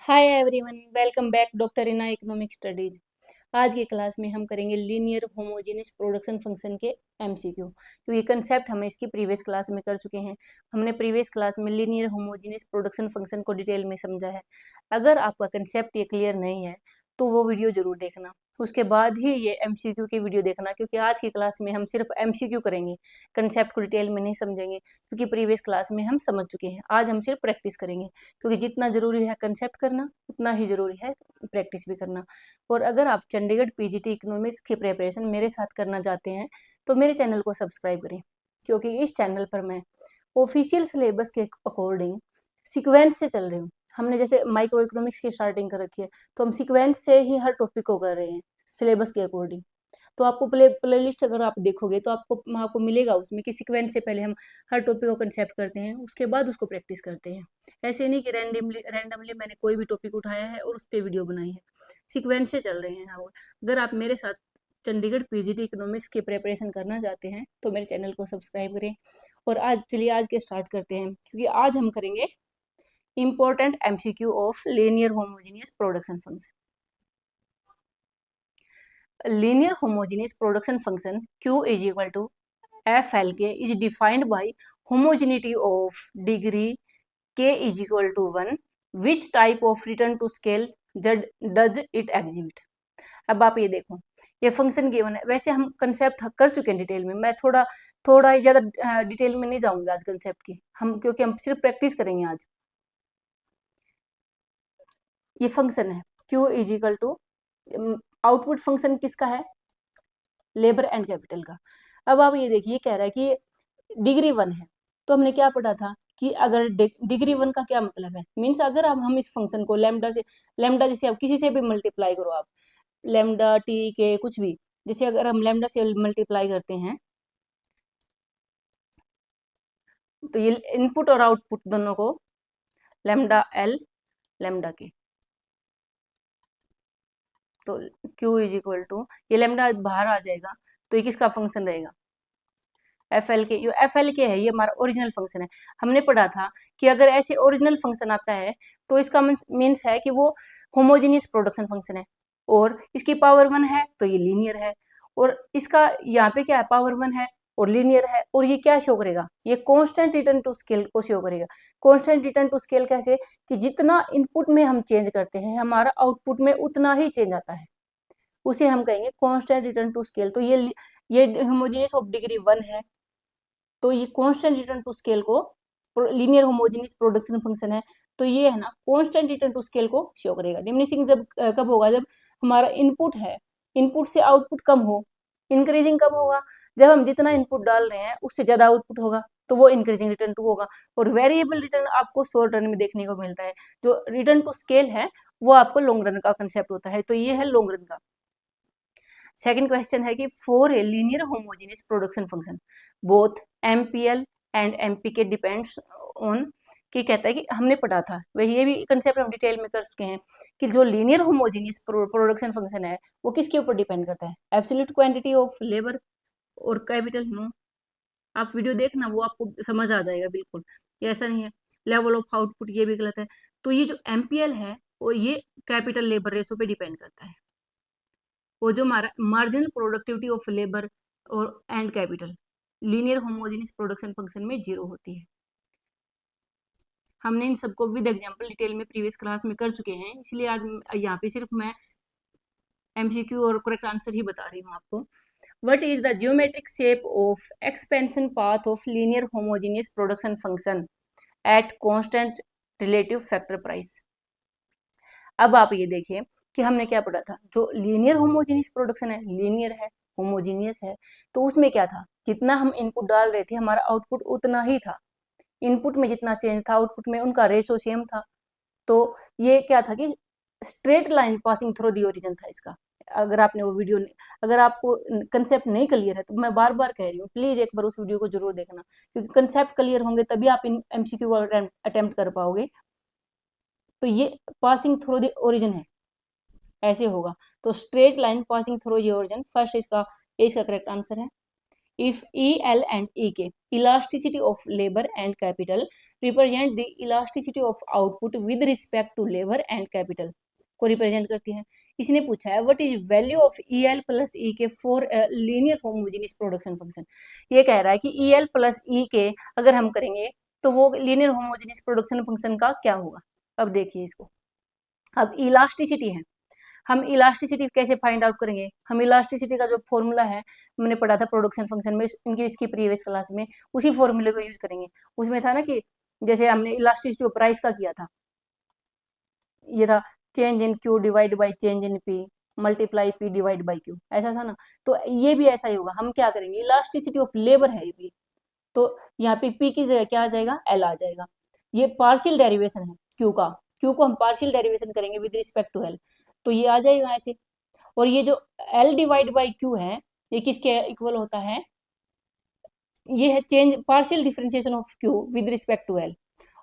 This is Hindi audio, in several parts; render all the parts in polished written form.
Hi everyone, welcome back doctor इना इकोनॉमिक स्टडीज। आज की क्लास में हम करेंगे लीनियर होमोजेनियस प्रोडक्शन फंक्शन के एमसीक्यू, क्योंकि कंसेप्ट हम इसकी प्रीवियस क्लास में कर चुके हैं। हमने प्रीवियस क्लास में लीनियर होमोजेनियस प्रोडक्शन फंक्शन को डिटेल में समझा है। अगर आपका कंसेप्ट ये क्लियर नहीं है तो वो वीडियो जरूर देखना, उसके बाद ही ये एमसीक्यू की वीडियो देखना, क्योंकि आज की क्लास में हम सिर्फ एमसीक्यू करेंगे, कंसेप्ट को डिटेल में नहीं समझेंगे, क्योंकि प्रीवियस क्लास में हम समझ चुके हैं। आज हम सिर्फ प्रैक्टिस करेंगे, क्योंकि जितना ज़रूरी है कंसेप्ट करना उतना ही ज़रूरी है प्रैक्टिस भी करना। और अगर आप चंडीगढ़ पीजीटी इकोनॉमिक्स की प्रिपरेशन मेरे साथ करना चाहते हैं तो मेरे चैनल को सब्सक्राइब करें, क्योंकि इस चैनल पर मैं ऑफिशियल सिलेबस के अकॉर्डिंग सीक्वेंस से चल रही हूँ। हमने जैसे माइक्रो इकोनॉमिक्स की स्टार्टिंग कर रखी है, तो हम सीक्वेंस से ही हर टॉपिक को कर रहे हैं सिलेबस के अकॉर्डिंग। तो आपको प्लेलिस्ट अगर आप देखोगे तो आपको मिलेगा उसमें कि सीक्वेंस से पहले हम हर टॉपिक को कंसेप्ट करते हैं, उसके बाद उसको प्रैक्टिस करते हैं। ऐसे नहीं कि रैंडमली मैंने कोई भी टॉपिक उठाया है और उस पर वीडियो बनाई है, सीक्वेंस से चल रहे हैं। हाँ, अगर आप मेरे साथ चंडीगढ़ पीजीटी इकोनॉमिक्स की प्रिपरेशन करना चाहते हैं तो मेरे चैनल को सब्सक्राइब करें। और आज के स्टार्ट करते हैं, क्योंकि आज हम करेंगे important MCQ of linear homogeneous production function. linear homogeneous production function Q is equal to FLK is defined by homogeneity of degree K is equal to 1. Which type of return to scale does it exhibit? अब आप ये देखो, ये फंक्शन गिवन है। वैसे हम कंसेप्ट कर चुके हैं डिटेल में, मैं थोड़ा ही ज़्यादा डिटेल में नहीं जाऊंगा आज कंसेप्ट की, क्योंकि हम सिर्फ प्रैक्टिस करेंगे आज। ये फंक्शन है Q is equal to, output function किसका है? लेबर एंड कैपिटल का। अब आप ये देखिए, कह रहा है कि डिग्री 1 है, तो हमने क्या पढ़ा था कि अगर डिग्री 1 का क्या मतलब है, मीन्स अगर हम इस फंक्शन को लेमडा जैसे आप किसी से भी मल्टीप्लाई करो, आप लेमडा टी के कुछ भी, जैसे अगर हम लेमडा से मल्टीप्लाई करते हैं तो ये इनपुट और आउटपुट दोनों को लेमडा एल लेमडा के, तो Q इज इक्वल टू, ये लेमडा बाहर आ जाएगा तो ये किसका फंक्शन रहेगा? एफ एल के। जो एफ एल के है ये हमारा ओरिजिनल फंक्शन है। हमने पढ़ा था कि अगर ऐसे ओरिजिनल फंक्शन आता है तो इसका मीन्स है कि वो होमोजेनियस प्रोडक्शन फंक्शन है, और इसकी पावर 1 है तो ये लीनियर है, और इसका यहाँ पे क्या है, पावर 1 है और लीनियर है, और ये क्या शो करेगा? ये कांस्टेंट रिटर्न टू स्केल को शो करेगा। कांस्टेंट रिटर्न टू स्केल कैसे? कि जितना इनपुट में हम चेंज करते हैं हमारा आउटपुट में उतना ही चेंज आता है, उसे हम कहेंगे कांस्टेंट रिटर्न टू स्केल। तो ये होमोजेनियस ऑफ डिग्री 1 है, तो ये कांस्टेंट रिटर्न टू स्केल को, लीनियर होमोजेनियस प्रोडक्शन फंक्शन है, तो ये है ना कांस्टेंट रिटर्न टू स्केल को शो करेगा। डिमिनिशिंग जब कब होगा? जब हमारा इनपुट है, इनपुट से आउटपुट कम हो। इंक्रीजिंग कब होगा? जब हम जितना इनपुट डाल रहे हैं उससे ज्यादा आउटपुट होगा, तो वो इंक्रीजिंग रिटर्न टू होगा। और वेरिएबल रिटर्न आपको शॉर्ट रन में देखने को मिलता है। जो रिटर्न टू स्केल है वो आपको लॉन्ग रन का कंसेप्ट होता है, तो ये है लॉन्ग रन का। सेकंड क्वेश्चन है कि for a linear homogeneous production function both MPL and MPK depends on, कि कहता है कि हमने पढ़ा था वही, ये भी कंसेप्ट हम डिटेल में कर चुके हैं कि जो लीनियर होमोजेनियस प्रोडक्शन फंक्शन है वो किसके ऊपर डिपेंड करता है? एब्सोल्यूट क्वांटिटी ऑफ लेबर और कैपिटल? नो, आप वीडियो देखना वो आपको समझ आ जाएगा बिल्कुल, ये ऐसा नहीं है। लेवल ऑफ आउटपुट, ये भी गलत है। तो ये जो एमपीएल है वो ये कैपिटल लेबर रेशो पे डिपेंड करता है, वो जो हमारा मार्जिनल प्रोडक्टिविटी ऑफ लेबर और and capital linear homogeneous production function में 0 होती है। हमने इन सबको विद एग्जांपल डिटेल में प्रीवियस क्लास में कर चुके हैं, इसलिए आज यहाँ पे सिर्फ मैं एमसीक्यू और करेक्ट आंसर ही बता रही हूँ आपको। What is the geometric shape of expansion path of linear homogeneous production function at constant relative factor price? अब आप ये देखिए कि हमने क्या पढ़ा था, जो लीनियर होमोजेनियस प्रोडक्शन है, लीनियर है, होमोजेनियस है, तो उसमें क्या था, जितना हम इनपुट डाल रहे थे हमारा आउटपुट उतना ही था। इनपुट में जितना चेंज था आउटपुट में उनका रेशो सेम था। तो ये क्या था कि straight line passing through the origin था इसका। अगर आपने वो वीडियो, अगर आपको कंसेप्ट नहीं क्लियर है तो मैं बार बार कह रही हूँ, प्लीज एक बार उस वीडियो को जरूर देखना, क्योंकि कंसेप्ट क्लियर होंगे तभी आप इन एमसीक्यू को अटेम्प्ट कर पाओगे। तो ये पासिंग थ्रू दी ओरिजिन है, ऐसे होगा। तो straight line passing through the origin first, इसका करेक्ट आंसर है। if EL and EK, elasticity of labor and capital, represent the elasticity of output with respect to labor and capital को रिप्रेजेंट करती है। इसने पूछा है what is value of EL plus EK for linear homogeneous production function. ये कह रहा है कि EL प्लस EK अगर हम करेंगे तो वो लीनियर होमोजेनियस प्रोडक्शन फंक्शन का क्या होगा। अब देखिए इसको, अब इलास्टिसिटी है, हम इलास्टिसिटी कैसे फाइंड आउट करेंगे। हम इलास्टिसिटी का जो फॉर्मूला है हमने पढ़ा था प्रोडक्शन फंक्शन में, इनकी इसकी प्रीवियस क्लास में, उसी फॉर्मूले को यूज करेंगे। उसमें था ना कि जैसे हमने इलास्टिसिटी प्राइस का किया था, ये था change in Q divide by change in P multiply P divide by Q, ऐसा था ना। तो ये भी ऐसा ही होगा, हम क्या करेंगे, इलास्टिसिटी ऑफ लेबर है ये भी, तो यहाँ पे पी की जगह क्या आ जाएगा, एल आ जाएगा। ये पार्शियल डेरिवेशन है क्यू का, क्यू को हम पार्शियल डेरिवेशन करेंगे विद रिस्पेक्ट टू एल, तो ये आ जाएगा ऐसे। और ये जो एल डिवाइड बाई क्यू है ये किसके इक्वल होता है, ये है change partial differentiation of Q with respect to L.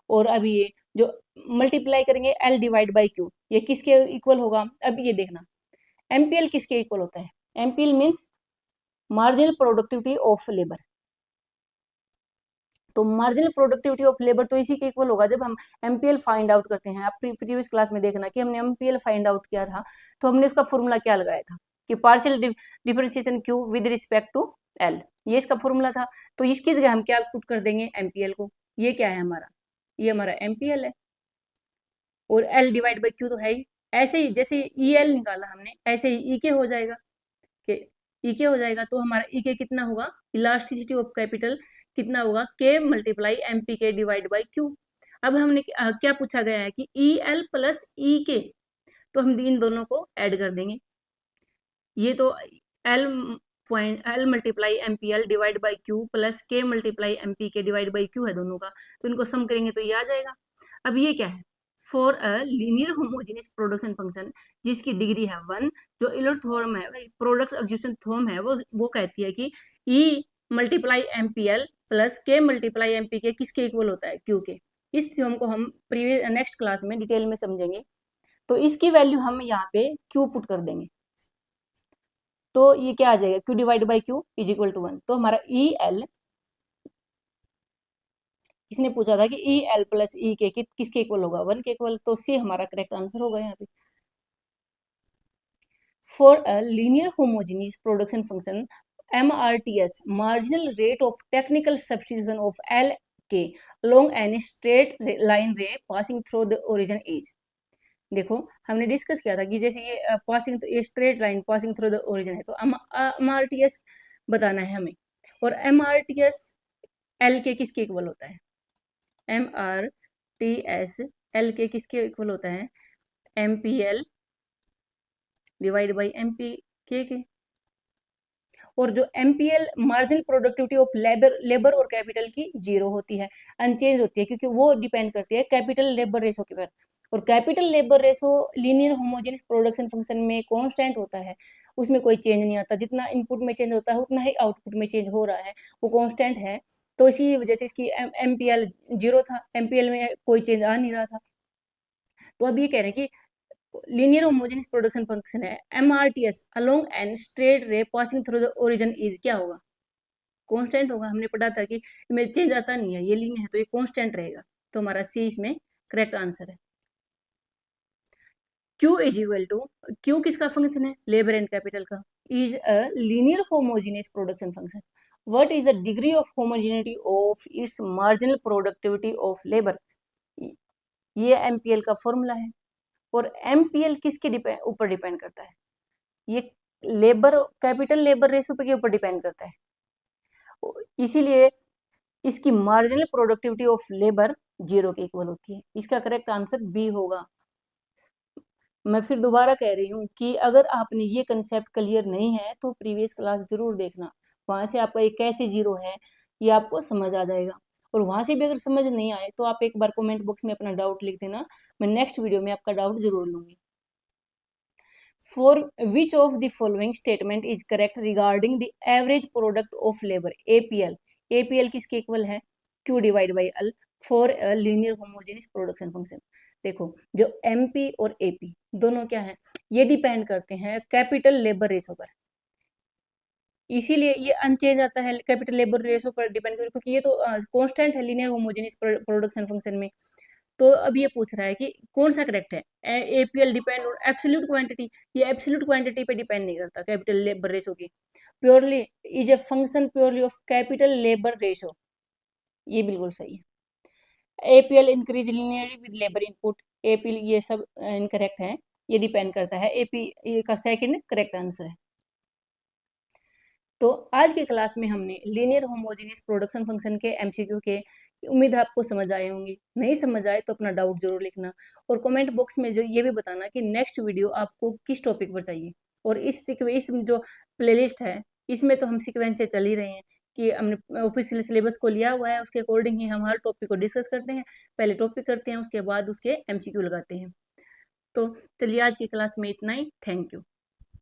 और अभी ये जो मल्टीप्लाई करेंगे एल डिवाइड बाई क्यू, ये किसके इक्वल होगा, अब ये देखना एमपीएल किसके इक्वल होता है, MPL means marginal productivity of labour. तो मार्जिनल प्रोडक्टिविटी ऑफ लेबर तो इसी के इक्वल होगा जब हम एमपीएल फाइंड आउट करते हैं। आप प्रीवियस क्लास में देखना कि हमने एमपीएल फाइंड आउट किया था तो हमने उसका फॉर्मूला क्या लगाया था कि partial differentiation Q with respect to L, ये इसका फॉर्मूला था। तो इसकी जगह हम क्या पुट कर देंगे, एमपीएल को। ये क्या है हमारा, ये हमारा एमपीएल है, और एल डिवाइड बाई क्यू तो है ही। ऐसे ही जैसे ई एल निकाला हमने ऐसे ही ई के हो जाएगा, कि ई के हो जाएगा तो हमारा ई के कितना होगा, इलास्टिसिटी ऑफ कैपिटल कितना होगा, के multiply M P K divide by Q. अब हमने क्या पूछा गया है कि ई एल प्लस ई के, तो हम इन दोनों को ऐड कर देंगे। ये तो L point L multiply M P L divide by Q plus K multiply M P K divide by Q है दोनों का, तो इनको सम करेंगे तो ये आ जाएगा। अब ये क्या है, for a linear homogeneous production function जिसकी डिग्री है 1, जो इलर थ्योरम है, प्रोडक्ट एक्सक्यूशन थ्योरम है, वो कहती है कि E multiply M P L plus K multiply M P K किसके इक्वल होता है, क्यू के। इस थ्योरम को हम प्रीवियस नेक्स्ट क्लास में डिटेल में समझेंगे। तो इसकी वैल्यू हम यहाँ पे क्यू पुट कर देंगे, तो ये क्या आ जाएगा, Q divide by Q is equal to 1। तो हमारा ई एल, इसने पूछा था कि ई एल प्लस ई के किसके इक्वल होगा, 1 के इक्वल, तो सी हमारा करेक्ट आंसर होगा यहाँ पे। For a linear homogeneous production function MRTS, marginal rate of technical substitution of LK along any straight line ray passing through the origin is। देखो हमने डिस्कस किया था कि जैसे ये पासिंग, तो ये straight line passing through the origin है, तो MRTS बताना है हमें। और MRTS एल के किसके इक्वल होता है, MRTS एल के किसके इक्वल होता है, MPL डिवाइड बाई MP के। और जो MPL marginal productivity of labour और कैपिटल की 0 होती है, अनचेंज होती है, क्योंकि वो डिपेंड करती है कैपिटल लेबर रेशो के पर। और capital labour ratio linear homogeneous production function में कांस्टेंट होता है, उसमें कोई चेंज नहीं आता, जितना इनपुट में चेंज होता है उतना ही आउटपुट में चेंज हो रहा है, वो कांस्टेंट है। तो इसी वजह से इसकी MPL 0 था, MPL में कोई चेंज आ नहीं रहा था। तो अब ये कह रहे हैं कि लीनियर होमोजेनियस प्रोडक्शन फंक्शन है MRTS along an straight ray passing through the origin is क्या होगा, कांस्टेंट होगा। हमने पढ़ा था कि इसमें चेंज आता नहीं है, ये लीनियर है तो ये कांस्टेंट रहेगा, तो हमारा सी इसमें करेक्ट आंसर है। Q is equal to, Q किसका फंक्शन है, लेबर एंड कैपिटल का, is a linear homogeneous production function. What is the degree of homogeneity of its marginal productivity of labour, ये MPL का फॉर्मूला है। और MPL किसके ऊपर डिपेंड करता है, ये लेबर कैपिटल लेबर रेशो पे के ऊपर डिपेंड करता है, इसीलिए इसकी मार्जिनल प्रोडक्टिविटी ऑफ लेबर 0 के इक्वल होती है। इसका करेक्ट आंसर बी होगा। मैं फिर दोबारा कह रही हूँ कि अगर आपने ये कंसेप्ट क्लियर नहीं है तो प्रीवियस क्लास जरूर देखना, वहां से आपका ये कैसे 0 है ये आपको समझ आ जाएगा। और वहां से भी अगर समझ नहीं आए तो आप एक बार कमेंट बॉक्स में अपना डाउट लिख देना, मैं नेक्स्ट वीडियो में आपका डाउट जरूर लूंगी। For which of the following statement is correct regarding the average product of labor, APL? APL किसके इक्वल है, Q divide by L for a linear homogeneous production function. देखो जो MP और AP दोनों क्या है, ये डिपेंड करते हैं कैपिटल लेबर रेशो पर। इसीलिए ये अनचेंज आता है, कैपिटल लेबर रेशो पर डिपेंड कर, क्योंकि ये तो कांस्टेंट है लीनियर होमोजेनियस प्रोडक्शन फंक्शन में। तो अब ये पूछ रहा है कि कौन सा करेक्ट है, APL depend on absolute quantity, ये एब्सोल्यूट क्वांटिटी पे डिपेंड नहीं करता कैपिटल लेबर रेशो की, purely is a function purely of capital labour ratio, ये बिल्कुल सही है। APL increase linearly with labour input, APL ये सब इनकरेक्ट है, ये डिपेंड करता है, एपी का सेकंड करेक्ट आंसर है। तो आज की क्लास में हमने लीनियर होमोजेनियस प्रोडक्शन फंक्शन के एमसीक्यू के, उम्मीद है आपको समझ आए होंगे, नहीं समझ आए तो अपना डाउट जरूर लिखना, और कमेंट बॉक्स में जो ये भी बताना कि नेक्स्ट वीडियो आपको किस टॉपिक पर चाहिए। और इस जो प्लेलिस्ट है इसमें तो हम सीक्वेंस से चल ही रहे हैं कि हमने ऑफिशियल सिलेबस को लिया हुआ है, उसके अकॉर्डिंग ही हम हर टॉपिक को डिस्कस करते हैं, पहले टॉपिक करते हैं उसके बाद उसके एमसीक्यू लगाते हैं। तो चलिए आज की क्लास में इतना ही, थैंक यू।